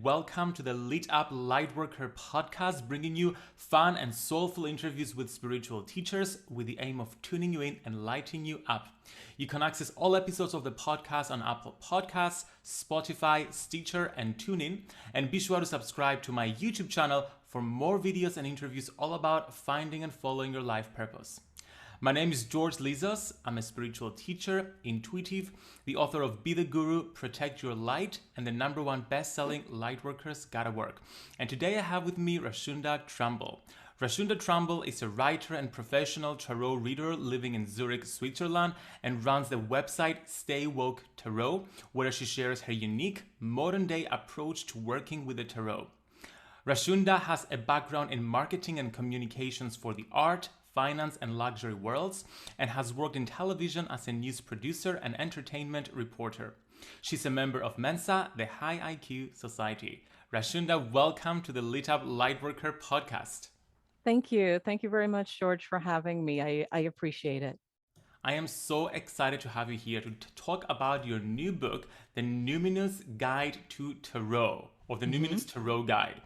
Welcome to the Lit Up Lightworker Podcast, bringing you fun and soulful interviews with spiritual teachers with the aim of tuning you in and lighting you up. You can access all episodes of the podcast on Apple Podcasts, Spotify, Stitcher, and TuneIn. And be sure to subscribe to my YouTube channel for more videos and interviews all about finding and following your life purpose. My name is George Lizos. I'm a spiritual teacher, intuitive, the author of Be the Guru, Protect Your Light, and the #1 best-selling Lightworkers Gotta Work. And today I have with me Rashunda Tramble. Rashunda Tramble is a writer and professional tarot reader living in Zurich, Switzerland, and runs the website Stay Woke Tarot, where she shares her unique, modern-day approach to working with the tarot. Rashunda has a background in marketing and communications for the art, finance and luxury worlds, and has worked in television as a news producer and entertainment reporter. She's a member of Mensa, the High IQ Society. Rashunda, welcome to the Lit Up Lightworker Podcast. Thank you. Thank you very much, George, for having me. I appreciate it. I am so excited to have you here to talk about your new book, The Numinous Guide to Tarot, or the Numinous Tarot Guide.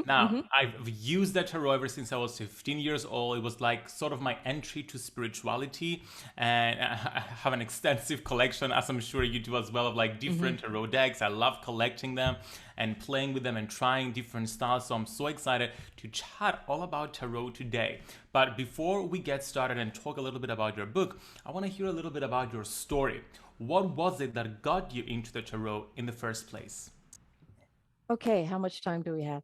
I've used that tarot ever since I was 15 years old. It was like sort of my entry to spirituality, and I have an extensive collection, as I'm sure you do as well, of like different tarot decks. I love collecting them and playing with them and trying different styles. So I'm so excited to chat all about tarot today. But before we get started and talk a little bit about your book, I want to hear a little bit about your story. What was it that got you into the tarot in the first place? Okay, how much time do we have?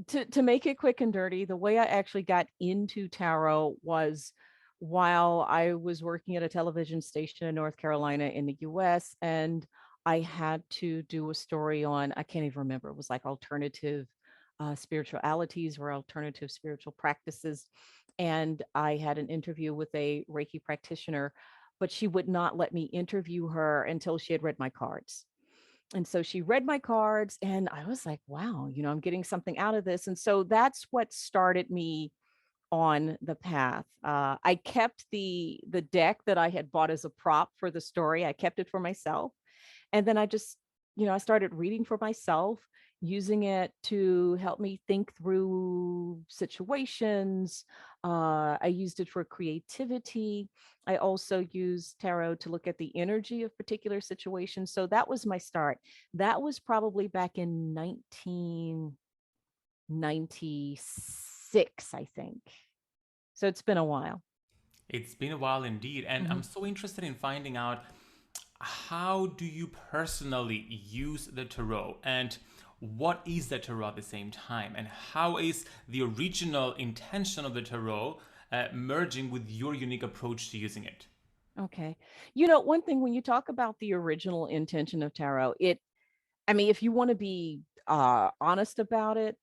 To make it quick and dirty, the way I actually got into tarot was while I was working at a television station in North Carolina in the US, and I had to do a story on, I can't even remember, it was like alternative spiritualities or alternative spiritual practices. And I had an interview with a Reiki practitioner, but she would not let me interview her until she had read my cards. And so she read my cards and I was like, wow, I'm getting something out of this. And so that's what started me on the path. I kept the deck that I had bought as a prop for the story. I kept it for myself. And then I just, I started reading for myself, using it to help me think through situations. I used it for creativity. I also used tarot to look at the energy of particular situations. So that was my start. That was probably back in 1996, I think. So it's been a while. It's been a while indeed, and I'm so interested in finding out, how do you personally use the tarot, and what is the tarot at the same time, and how is the original intention of the tarot merging with your unique approach to using it? Okay. One thing when you talk about the original intention of tarot, if you want to be honest about it,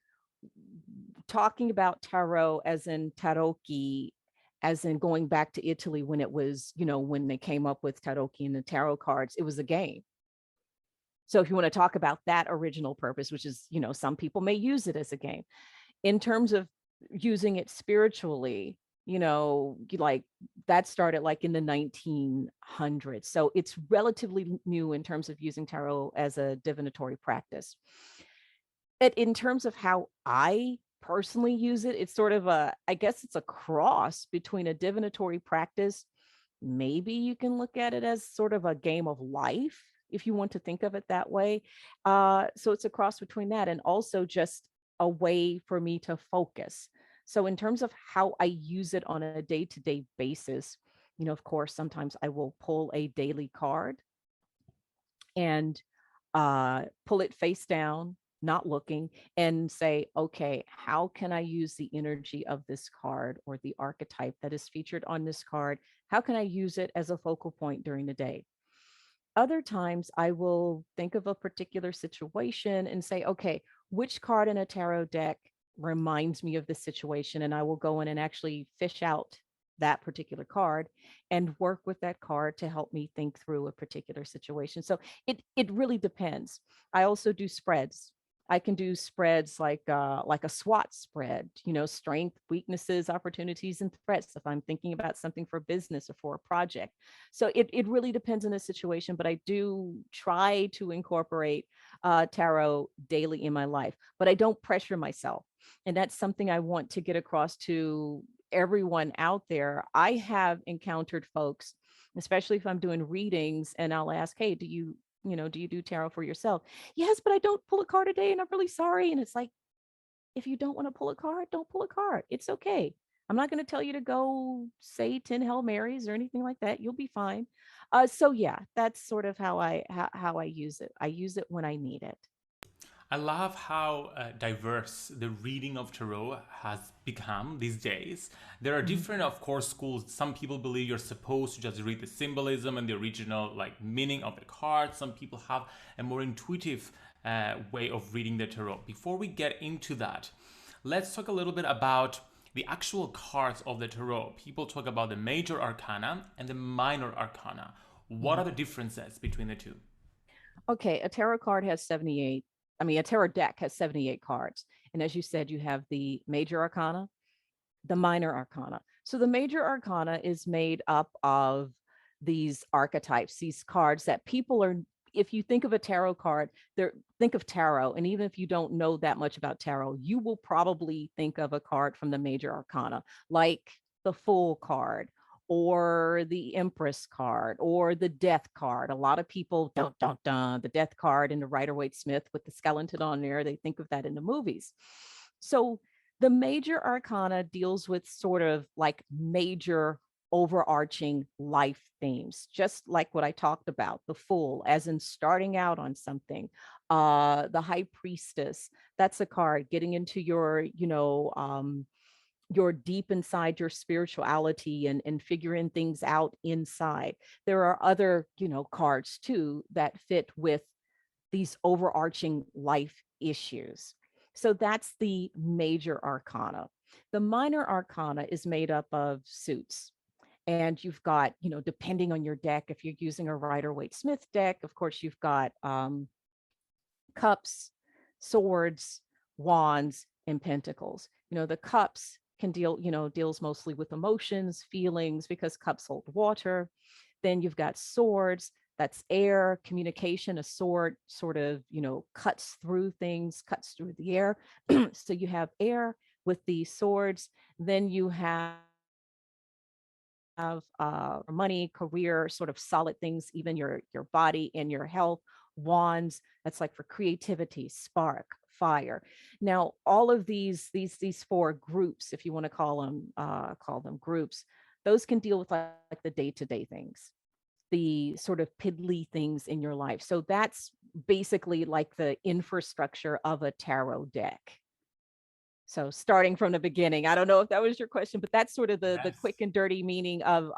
talking about tarot as in tarocchi, as in going back to Italy when it was, when they came up with tarocchi and the tarot cards, it was a game. So if you want to talk about that original purpose, which is, some people may use it as a game, in terms of using it spiritually, like that started like in the 1900s. So it's relatively new in terms of using tarot as a divinatory practice. In terms of how I personally use it, it's sort of I guess it's a cross between a divinatory practice. Maybe you can look at it as sort of a game of life, if you want to think of it that way. So it's a cross between that and also just a way for me to focus. So in terms of how I use it on a day-to-day basis, of course, sometimes I will pull a daily card and pull it face down, not looking, and say, okay, how can I use the energy of this card or the archetype that is featured on this card? How can I use it as a focal point during the day? Other times I will think of a particular situation and say, okay, which card in a tarot deck reminds me of this situation? And I will go in and actually fish out that particular card and work with that card to help me think through a particular situation. So it really depends. I also do spreads. I can do spreads like a SWOT spread, strength, weaknesses, opportunities, and threats if I'm thinking about something for business or for a project. So it really depends on the situation, but I do try to incorporate tarot daily in my life, but I don't pressure myself. And that's something I want to get across to everyone out there. I have encountered folks, especially if I'm doing readings, and I'll ask, hey, do you do tarot for yourself? Yes, but I don't pull a card a day and I'm really sorry. And it's like, if you don't want to pull a card, don't pull a card. It's okay. I'm not going to tell you to go say 10 Hail Marys or anything like that. You'll be fine. So yeah, that's sort of how I use it. I use it when I need it. I love how diverse the reading of tarot has become these days. There are Mhm. different, of course, schools. Some people believe you're supposed to just read the symbolism and the original meaning of the card. Some people have a more intuitive way of reading the tarot. Before we get into that, let's talk a little bit about the actual cards of the tarot. People talk about the major arcana and the minor arcana. What are Mhm. the differences between the two? Okay, a tarot card has 78. I mean, a tarot deck has 78 cards. And as you said, you have the major arcana, the minor arcana. So the major arcana is made up of these archetypes, these cards that people are, if you think of a tarot card, there think of tarot. And even if you don't know that much about tarot, you will probably think of a card from the major arcana, like the Fool card or the Empress card or the Death card. A lot of people don't the Death card in the Rider-Waite-Smith with the skeleton on there. They think of that in the movies. So the major arcana deals with sort of like major overarching life themes, just like what I talked about, the Fool, as in starting out on something. The High Priestess, that's a card getting into your deep inside your spirituality and figuring things out inside. There are other, cards too that fit with these overarching life issues. So that's the major arcana. The minor arcana is made up of suits. And you've got, depending on your deck, if you're using a Rider-Waite-Smith deck, of course, you've got cups, swords, wands, and pentacles. The cups can deals mostly with emotions, feelings, because cups hold water. Then you've got swords, that's air, communication. A sword sort of, cuts through things, cuts through the air. So you have air with the swords. Then you have money, career, sort of solid things, even your body and your health. Wands, that's like for creativity, spark, fire. Now, all of these four groups, if you want to call them groups, those can deal with like the day-to-day things, the sort of piddly things in your life. So that's basically like the infrastructure of a tarot deck. So starting from the beginning, I don't know if that was your question, but that's sort of the Yes. quick and dirty meaning of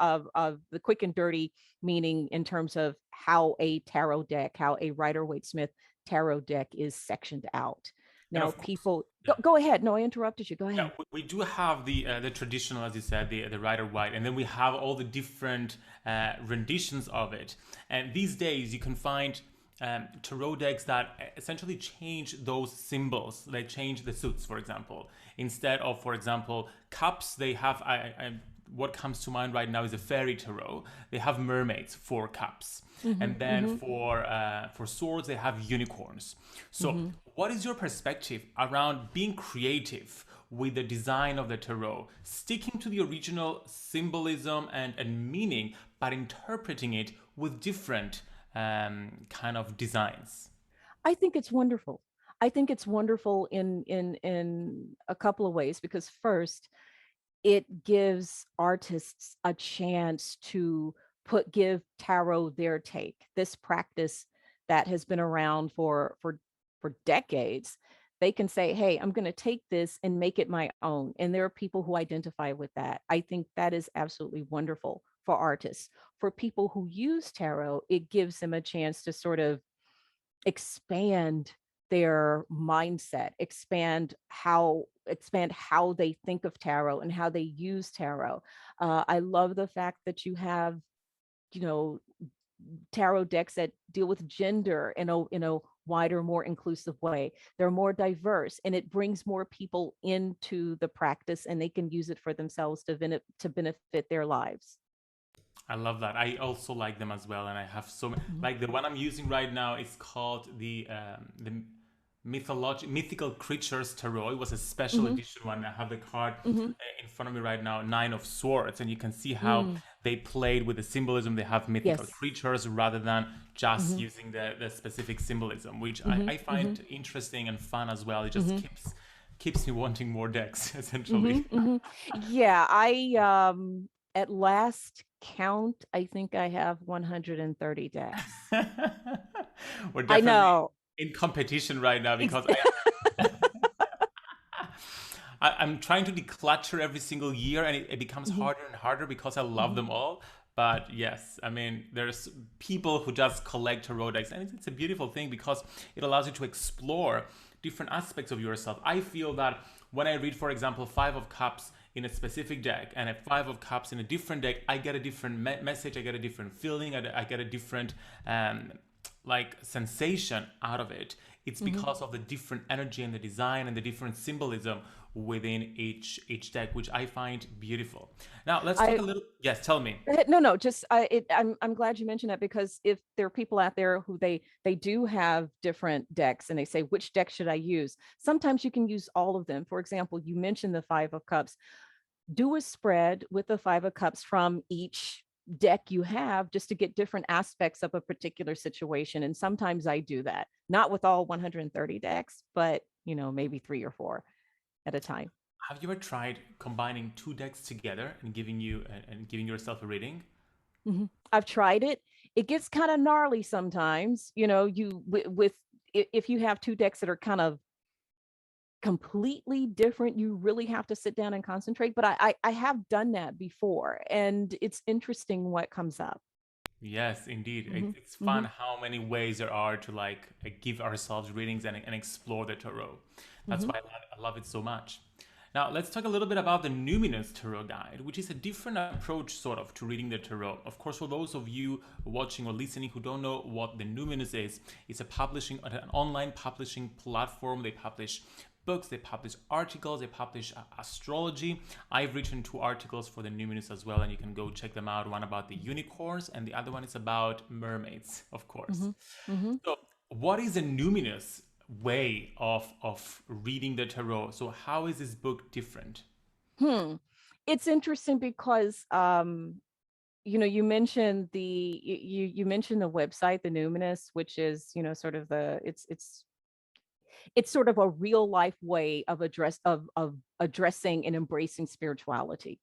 the quick and dirty meaning in terms of how a tarot deck, how a Rider-Waite-Smith tarot deck is sectioned out. And Now, of course, people, yeah. go ahead. No, I interrupted you. Go Yeah, ahead. we do have the traditional, as you said, the Rider White, and then we have all the different renditions of it. And these days, you can find tarot decks that essentially change those symbols. They change the suits, for example. Instead of, for example, cups, they have what comes to mind right now is a fairy tarot. They have mermaids for cups, Mm-hmm, and then mm-hmm, for swords they have unicorns. So, mm-hmm. what is your perspective around being creative with the design of the tarot, sticking to the original symbolism and meaning, but interpreting it with different kind of designs? I think it's wonderful. I think it's wonderful in a couple of ways, because first, it gives artists a chance to give tarot their take. This practice that has been around for decades, they can say, hey, I'm going to take this and make it my own. And there are people who identify with that. I think that is absolutely wonderful for artists. For people who use tarot, it gives them a chance to sort of expand their mindset, expand how they think of tarot and how they use tarot. I love the fact that you have, you know, tarot decks that deal with gender in a wider, more inclusive way. They're more diverse, and it brings more people into the practice, and they can use it for themselves to benefit their lives. I love that. I also like them as well, and I have so many. Like the one I'm using right now is called the mythical creatures tarot. It was a special Mm-hmm. edition one. I have the card Mm-hmm. in front of me right now, Nine of Swords, and you can see how Mm. they played with the symbolism. They have mythical Yes. creatures rather than just Mm-hmm. using the specific symbolism, which Mm-hmm. I Mm-hmm. find interesting and fun as well. It just Mm-hmm. keeps me wanting more decks, Mm-hmm. essentially. Mm-hmm. Yeah, I at last count, I think I have 130 decks. We're I definitely know. in competition right now Ex- because I'm trying to declutter every single year, and it becomes Mhm. harder and harder because I love Mhm. them all. But yes, I mean, there's people who just collect tarot decks, and it's a beautiful thing because it allows you to explore different aspects of yourself. I feel that when I read, for example, Five of Cups in a specific deck and a Five of Cups in a different deck, I get a different message, I get a different feeling, I get a different like sensation out of it. It's Mhm. because of the different energy and the design and the different symbolism within each deck, which I find beautiful. Now let's talk I a little. Yes, tell me. no, no, just I'm glad you mentioned that, because if there are people out there who they do have different decks and they say, which deck should I use? Sometimes you can use all of them. For example, you mentioned the Five of Cups. Do a spread with the Five of Cups from each deck you have, just to get different aspects of a particular situation. And sometimes I do that, not with all 130 decks, but maybe three or four at a time. Have you ever tried combining two decks together and giving yourself a reading? Mhm. I've tried it. It gets kind of gnarly sometimes, with if you have two decks that are kind of completely different, you really have to sit down and concentrate. But I have done that before, and it's interesting what comes up. Yes, indeed. Hmm. It's fun Hmm. how many ways there are to like give ourselves readings and explore the tarot. That's Hmm. why I love it so much. Now, let's talk a little bit about the Numinous Tarot Guide, which is a different approach, sort of, to reading the tarot. Of course, for those of you watching or listening who don't know what the Numinous is, it's an online publishing platform. They publish books, they publish articles, they publish astrology. I've written two articles for the Numinous as well, and you can go check them out. One about the unicorns, and the other one is about mermaids, of course. Hmm. Hmm. So, what is a Numinous way of reading the tarot? So, how is this book different? Hmm. It's interesting because you mentioned you mentioned the website, the Numinous, which is sort of it's sort of a real life way of addressing and embracing spirituality.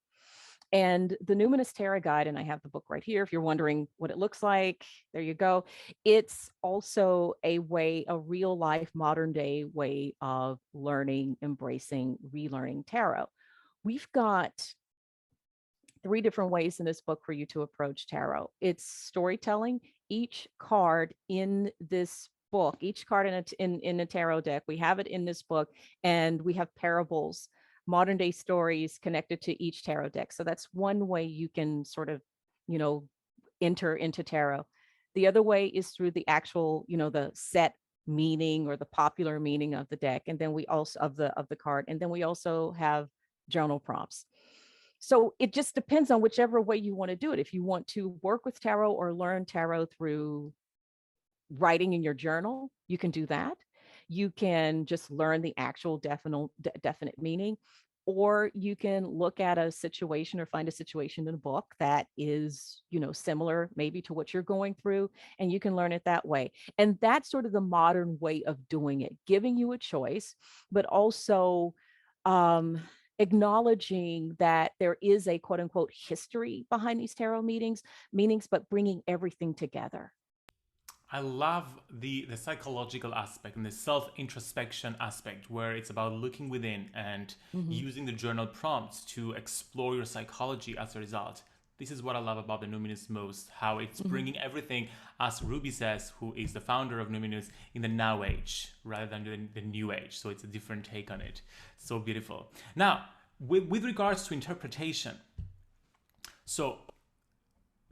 And the Numinous Tarot Guide, and I have the book right here if you're wondering what it looks like, there you go. It's also a real life, modern day way of learning, embracing, relearning tarot. We've got three different ways in this book for you to approach tarot. It's storytelling. Each card in this book, each card in a tarot deck, we have it in this book, and we have parables, modern day stories connected to each tarot deck. So that's one way you can sort of, you know, enter into tarot. The other way is through the actual, the set meaning or the popular meaning of the deck, and then we also of the card, and then we also have journal prompts. So it just depends on whichever way you want to do it. If you want to work with tarot or learn tarot through writing in your journal, you can do that. You can just learn the actual definite meaning, or you can look at a situation or find a situation in a book that is, similar maybe to what you're going through, and you can learn it that way. And that's sort of the modern way of doing it, giving you a choice, but also um, acknowledging that there is a quote unquote history behind these tarot meanings, but bringing everything together. I love the psychological aspect and the self introspection aspect, where it's about looking within and Mhm. using the journal prompts to explore your psychology as a result. This is what I love about the Numinous most, how it's Mhm. bringing everything, as Ruby says, who is the founder of Numinous, in the now age rather than the new age. So it's a different take on it. So beautiful. Now, with regards to interpretation, so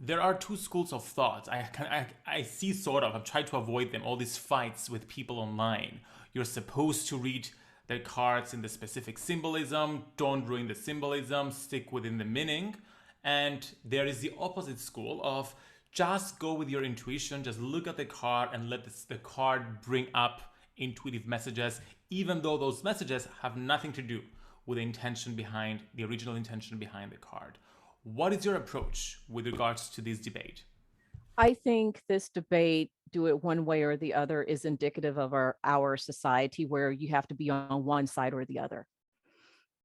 there are two schools of thoughts. I see sort of, I'm trying to avoid them, all these fights with people online. You're supposed to read the cards in the specific symbolism, don't ruin the symbolism, stick within the meaning. And there is the opposite school of just go with your intuition, just look at the card and let the card bring up intuitive messages, even though those messages have nothing to do with the original intention behind the card. What is your approach with regards to this debate? I think this debate, do it one way or the other, is indicative of our society where you have to be on one side or the other.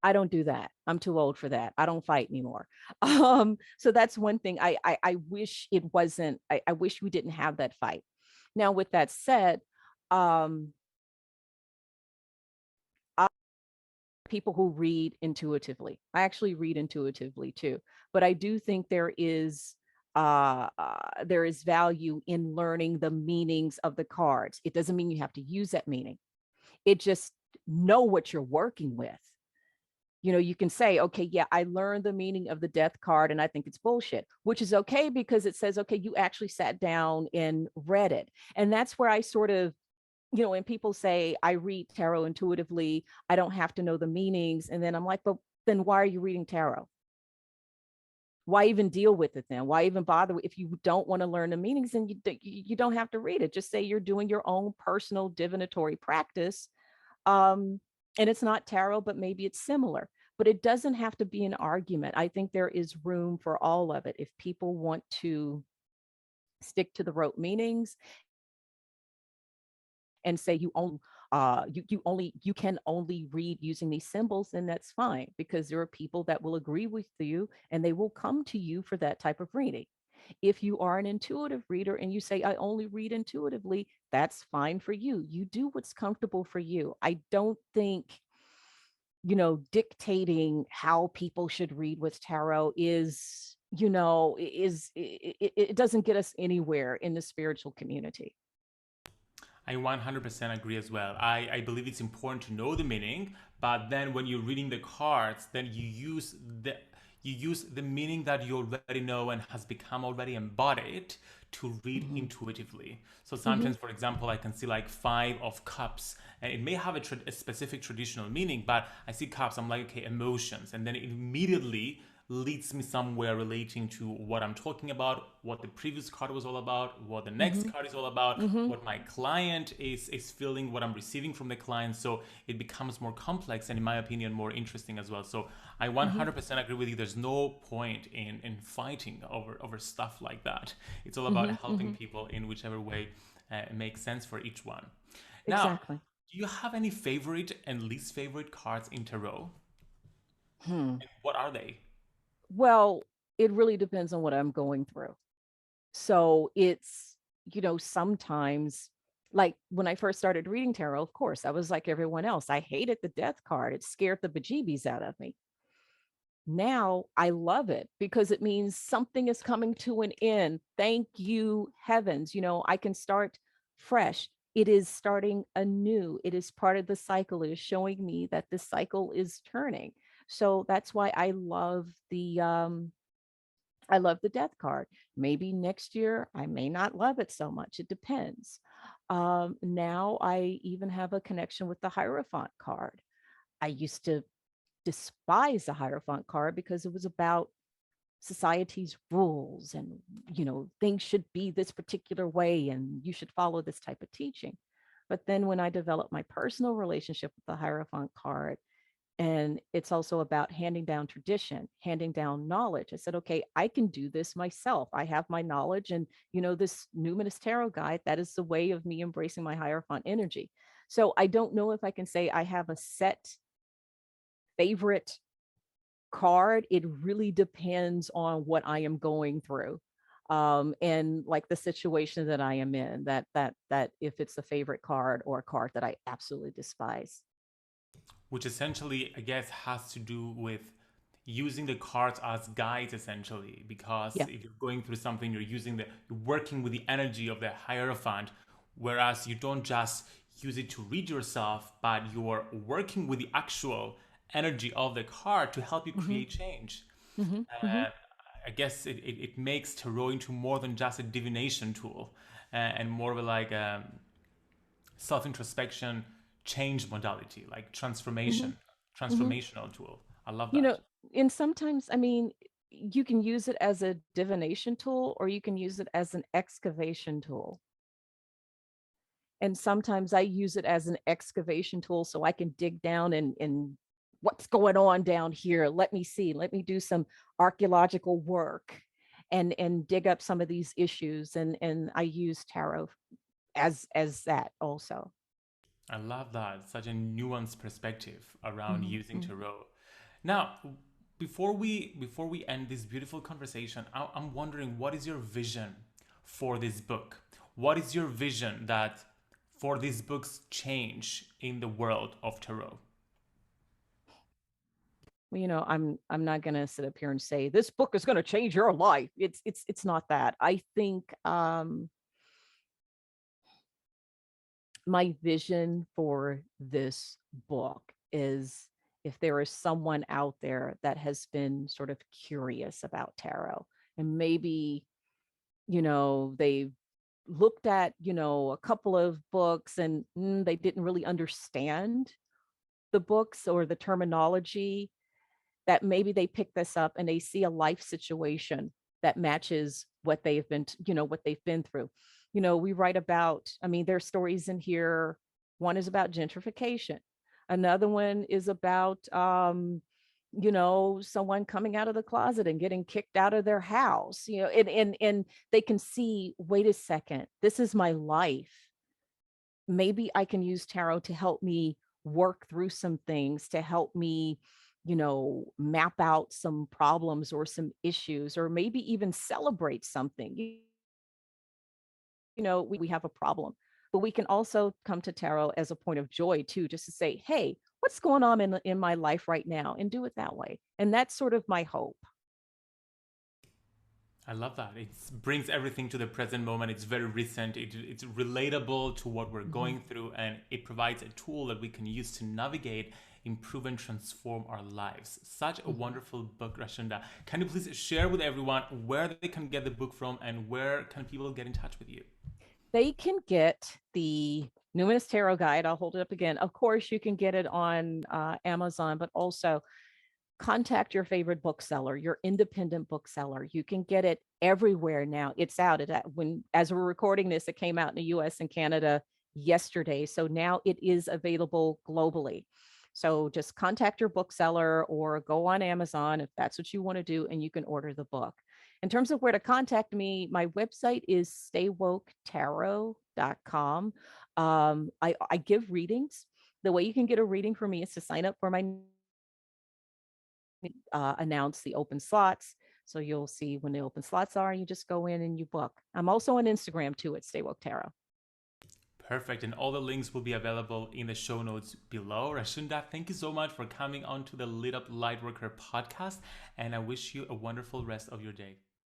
I don't do that. I'm too old for that. I don't fight anymore. So that's one thing. I wish it wasn't. I wish we didn't have that fight. Now, with that said, um, people who read intuitively. I actually read intuitively too, but I do think there is value in learning the meanings of the cards. It doesn't mean you have to use that meaning. It just know what you're working with. You know, you can say, okay, yeah, I learned the meaning of the death card and I think it's bullshit, which is okay because it says, okay, you actually sat down and read it. And that's where I sort of, when people say I read tarot intuitively, I don't have to know the meanings. And then I'm like, but then why are you reading tarot? Why even deal with it then? Why even bother? If you don't want to learn the meanings, then you don't have to read it. Just say you're doing your own personal divinatory practice. And it's not tarot, but maybe it's similar. But it doesn't have to be an argument. I think there is room for all of it. If people want to stick to the rote meanings and say you can only read using these symbols, then that's fine, because there are people that will agree with you and they will come to you for that type of reading. If you are an intuitive reader and you say I only read intuitively, that's fine for you. You do what's comfortable for you. I don't think dictating how people should read with tarot it doesn't get us anywhere in the spiritual community. I 100% agree as well. I believe it's important to know the meaning, but then when you're reading the cards, then you use the meaning that you already know and has become already embodied to read intuitively. So sometimes, for example, I can see like 5 of cups, and it may have a specific traditional meaning, but I see cups, I'm like, okay, emotions, and then it immediately leads me somewhere relating to what I'm talking about, what the previous card was all about, what the next card is all about, what my client is feeling, what I'm receiving from the client. So it becomes more complex and, in my opinion, more interesting as well. So I 100% agree with you. There's no point in fighting over stuff like that. It's all about helping people in whichever way makes sense for each one. Now, Exactly. do you have any favorite and least favorite cards in tarot? Hmm. And what are they? Well, it really depends on what I'm going through. So it's, sometimes, like when I first started reading tarot, of course, I was like everyone else. I hated the death card. It scared the bejeebies out of me. Now I love it because it means something is coming to an end. Thank you, heavens. I can start fresh. It is starting anew. It is part of the cycle. It is showing me that the cycle is turning. So that's why I love the death card. Maybe next year I may not love it so much. It depends. Now I even have a connection with the Hierophant card. I used to despise the Hierophant card because it was about society's rules and, things should be this particular way and you should follow this type of teaching. But then when I developed my personal relationship with the Hierophant card, and it's also about handing down tradition, handing down knowledge. I said, okay, I can do this myself. I have my knowledge. And, this Numinous tarot guide, that is the way of me embracing my Hierophant energy. So I don't know if I can say I have a set favorite card. It really depends on what I am going through. And like the situation that I am in, that if it's a favorite card or a card that I absolutely despise. Which essentially, I guess, has to do with using the cards as guides, essentially. Because Yeah. if you're going through something, you're working with the energy of the Hierophant, whereas you don't just use it to read yourself, but you're working with the actual energy of the card to help you Mm-hmm. create change. Mm-hmm. Mm-hmm. I guess it makes tarot into more than just a divination tool, and more of a like self-introspection change modality, like Hmm. Hmm. transformational tool. I love You know, that. and sometimes, I mean, you can use it as a divination tool or you can use it as an excavation tool. And sometimes I use it as an excavation tool so I can dig down and what's going on down here. Let me see. Let me do some archaeological work and dig up some of these issues. And I use tarot as that also. I love that. Such a nuanced perspective around Mhm, using mhm. tarot. Now, before we end this beautiful conversation, I'm wondering, what is your vision for this book? What is your vision that for this book's change in the world of tarot? Well, I'm not going to sit up here and say this book is going to change your life. It's not that. I think my vision for this book is if there is someone out there that has been sort of curious about tarot and maybe, they've looked at, a couple of books and they didn't really understand the books or the terminology, that maybe they pick this up and they see a life situation that matches what they've been, what they've been through. We write about, I mean, there's stories in here. One is about gentrification. Another one is about, someone coming out of the closet and getting kicked out of their house, and they can see, wait a second, this is my life. Maybe I can use tarot to help me work through some things, to help me, map out some problems or some issues, or maybe even celebrate something. We have a problem, but we can also come to tarot as a point of joy too, just to say, hey, what's going on in my life right now, and do it that way. And that's sort of my hope. I love that. It brings everything to the present moment. It's very recent. It's relatable to what we're Mhm. going through, and it provides a tool that we can use to navigate, improve, and transform our lives. Such a Mhm. wonderful book, Rashunda. Can you please share with everyone where they can get the book from and where can people get in touch with you? They can get the Numinous Tarot Guide. I'll hold it up again. Of course, you can get it on Amazon, but also contact your favorite bookseller, your independent bookseller. You can get it everywhere now. It's out. As we're recording this, it came out in the US and Canada yesterday. So now it is available globally. So just contact your bookseller or go on Amazon if that's what you want to do, and you can order the book. In terms of where to contact me, my website is staywoketarot.com. I give readings. The way you can get a reading from me is to sign up for my announce the open slots. So you'll see when the open slots are, you just go in and you book. I'm also on Instagram too at Stay Woke Tarot. Perfect. And all the links will be available in the show notes below. Rashunda, thank you so much for coming on to the Lit Up Lightworker podcast. And I wish you a wonderful rest of your day.